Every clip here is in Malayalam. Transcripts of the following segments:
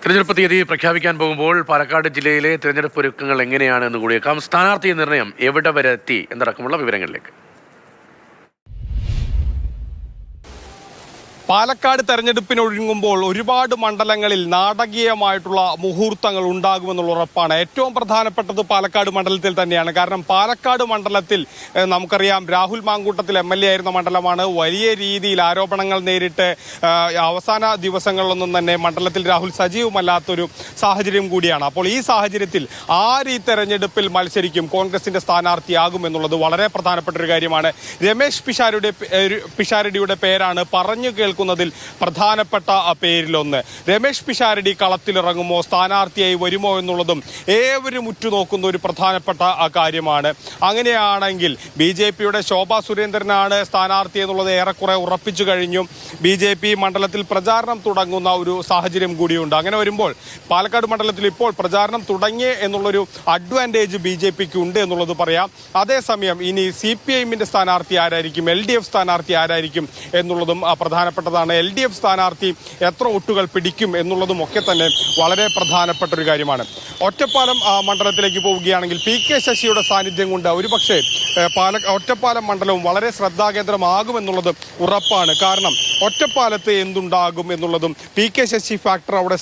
തിരഞ്ഞെടുപ്പ് തീയതി പ്രഖ്യാപിക്കാൻ പോകുമ്പോൾ പാലക്കാട് ജില്ലയിലെ തിരഞ്ഞെടുപ്പ് ഒരുക്കങ്ങൾ എങ്ങനെയാണെന്ന് കൂടിയേക്കാം. സ്ഥാനാർത്ഥി നിർണയം എവിടെ വരെ എത്തി എന്നടക്കമുള്ള വിവരങ്ങളിലേക്ക്. പാലക്കാട് തെരഞ്ഞെടുപ്പിനൊരുങ്ങുമ്പോൾ ഒരുപാട് മണ്ഡലങ്ങളിൽ നാടകീയമായിട്ടുള്ള മുഹൂർത്തങ്ങൾ ഉണ്ടാകുമെന്നുള്ള ഉറപ്പാണ്. ഏറ്റവും പ്രധാനപ്പെട്ടത് പാലക്കാട് മണ്ഡലത്തിൽ തന്നെയാണ്. കാരണം പാലക്കാട് മണ്ഡലത്തിൽ നമുക്കറിയാം, രാഹുൽ മാങ്കൂട്ടത്തിൽ MLA ആയിരുന്ന മണ്ഡലമാണ്. വലിയ രീതിയിൽ ആരോപണങ്ങൾ നേരിട്ട് അവസാന ദിവസങ്ങളിലൊന്നും തന്നെ മണ്ഡലത്തിൽ രാഹുൽ സജീവമല്ലാത്തൊരു സാഹചര്യം കൂടിയാണ്. അപ്പോൾ ഈ സാഹചര്യത്തിൽ ആര് ഈ തെരഞ്ഞെടുപ്പിൽ മത്സരിക്കും, കോൺഗ്രസിന്റെ സ്ഥാനാർത്ഥിയാകും എന്നുള്ളത് വളരെ പ്രധാനപ്പെട്ട ഒരു കാര്യമാണ്. രമേശ് പിഷാരടിയുടെ പേരാണ് പറഞ്ഞു കേൾക്കുന്നതിൽ പ്രധാനപ്പെട്ട പേരിലൊന്ന്. രമേശ് പിഷാരടി കളത്തിലിറങ്ങുമോ, സ്ഥാനാർത്ഥിയായി വരുമോ എന്നുള്ളതും ഏവരും ഉറ്റുനോക്കുന്ന ഒരു പ്രധാനപ്പെട്ട കാര്യമാണ്. അങ്ങനെയാണെങ്കിൽ BJPയുടെ ശോഭാ സുരേന്ദ്രനാണ് സ്ഥാനാർത്ഥി എന്നുള്ളത് ഏറെക്കുറെ ഉറപ്പിച്ചു കഴിഞ്ഞു. BJP മണ്ഡലത്തിൽ പ്രചാരണം തുടങ്ങുന്ന ഒരു സാഹചര്യം കൂടിയുണ്ട്. അങ്ങനെ വരുമ്പോൾ പാലക്കാട് മണ്ഡലത്തിൽ ഇപ്പോൾ പ്രചാരണം തുടങ്ങി എന്നുള്ളൊരു അഡ്വാൻറ്റേജ് BJPക്ക് ഉണ്ട് എന്നുള്ളത് പറയാം. അതേസമയം ഇനി CPIഎമ്മിന്റെ സ്ഥാനാർത്ഥി ആരായിരിക്കും, LDF സ്ഥാനാർത്ഥി ആരായിരിക്കും എന്നുള്ളതും പ്രധാനപ്പെട്ടതാണ്. LDF സ്ഥാനാർത്ഥി എത്ര വോട്ടുകൾ പിടിക്കും എന്നുള്ളതും ഒക്കെ തന്നെ വളരെ പ്രധാനപ്പെട്ട ഒരു കാര്യമാണ്. ഒറ്റപ്പാലം മണ്ഡലത്തിലേക്ക് പോവുകയാണെങ്കിൽ PK ശശിയുടെ സാന്നിധ്യം കൊണ്ട് ഒരുപക്ഷെ ഒറ്റപ്പാലം മണ്ഡലവും വളരെ ശ്രദ്ധാകേന്ദ്രമാകുമെന്നുള്ളത് ഉറപ്പാണ്. കാരണം ഒറ്റപ്പാലത്ത് എന്തുണ്ടാകും എന്നുള്ളതും PK ശശി ഫാക്ടർ അവിടെ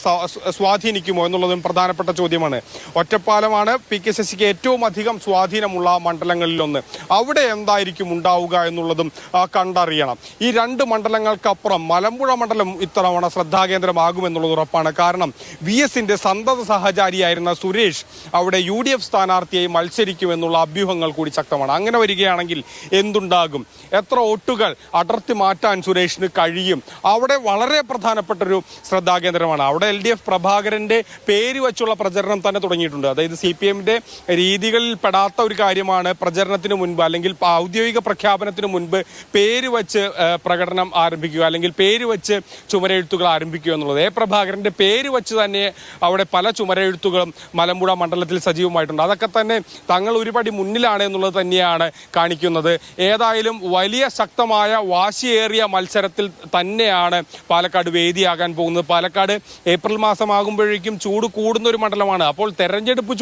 സ്വാധീനിക്കുമോ എന്നുള്ളതും പ്രധാനപ്പെട്ട ചോദ്യമാണ്. ഒറ്റപ്പാലമാണ് PK ശശിക്ക് ഏറ്റവും അധികം സ്വാധീനമുള്ള മണ്ഡലങ്ങളിലൊന്ന്. അവിടെ എന്തായിരിക്കും ഉണ്ടാവുക എന്നുള്ളതും കണ്ടറിയണം. ഈ രണ്ട് മണ്ഡലങ്ങൾക്കപ്പുറം മലമ്പുഴ മണ്ഡലം ഇത്തവണ ശ്രദ്ധാകേന്ദ്രമാകുമെന്നുള്ളത് ഉറപ്പാണ്. കാരണം VSന്റെ സന്തത സഹചാരിയായിരുന്ന സുരേഷ് അവിടെ UDF സ്ഥാനാർത്ഥിയായി മത്സരിക്കുമെന്നുള്ള അഭ്യൂഹങ്ങൾ കൂടി ശക്തമാണ്. അങ്ങനെ വരികയാണെങ്കിൽ എന്തുണ്ടാകും, എത്ര വോട്ടുകൾ അടർത്തി മാറ്റാൻ സുരേഷിന് കഴിയും, അവിടെ വളരെ പ്രധാനപ്പെട്ടൊരു ശ്രദ്ധാകേന്ദ്രമാണ്. അവിടെ LDF പ്രഭാകരന്റെ പേര് വെച്ചുള്ള പ്രചരണം തന്നെ തുടങ്ങിയിട്ടുണ്ട്. അതായത് CPMന്റെ രീതികളിൽ പെടാത്ത ഒരു കാര്യമാണ് പ്രചരണത്തിന് മുൻപ് അല്ലെങ്കിൽ ഔദ്യോഗിക പ്രഖ്യാപനത്തിന് മുൻപ് പേര് വെച്ച് പ്രകടനം ആരംഭിക്കുക അല്ലെങ്കിൽ പേര് വെച്ച് ചുമരെഴുത്തുകൾ ആരംഭിക്കുക എന്നുള്ളത്. പ്രഭാകരന്റെ പേര് വെച്ച് തന്നെ അവിടെ പല ചുമരെഴുത്തുകളും മലമ്പുഴ മണ്ഡലത്തിൽ സജീവമായിട്ടുണ്ട്. അതൊക്കെ തന്നെ തങ്ങൾ ഒരുപടി മുന്നിലാണ് എന്നുള്ളത് തന്നെയാണ് കാണിക്കുന്നത്. ഏതായാലും വലിയ ശക്തമായ വാശിയേറിയ മത്സരത്തിൽ തന്നെയാണ് പാലക്കാട് വേദിയാകാൻ പോകുന്നത്. പാലക്കാട് ഏപ്രിൽ മാസമാകുമ്പോഴേക്കും ചൂട് കൂടുന്ന ഒരു മണ്ഡലമാണ്. അപ്പോൾ തെരഞ്ഞെടുപ്പ്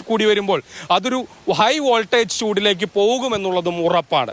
കൂടി വരുമ്പോൾ അതൊരു ഹൈ വോൾട്ടേജ് ചൂടിലേക്ക് പോകുമെന്നുള്ളതും ഉറപ്പാണ്.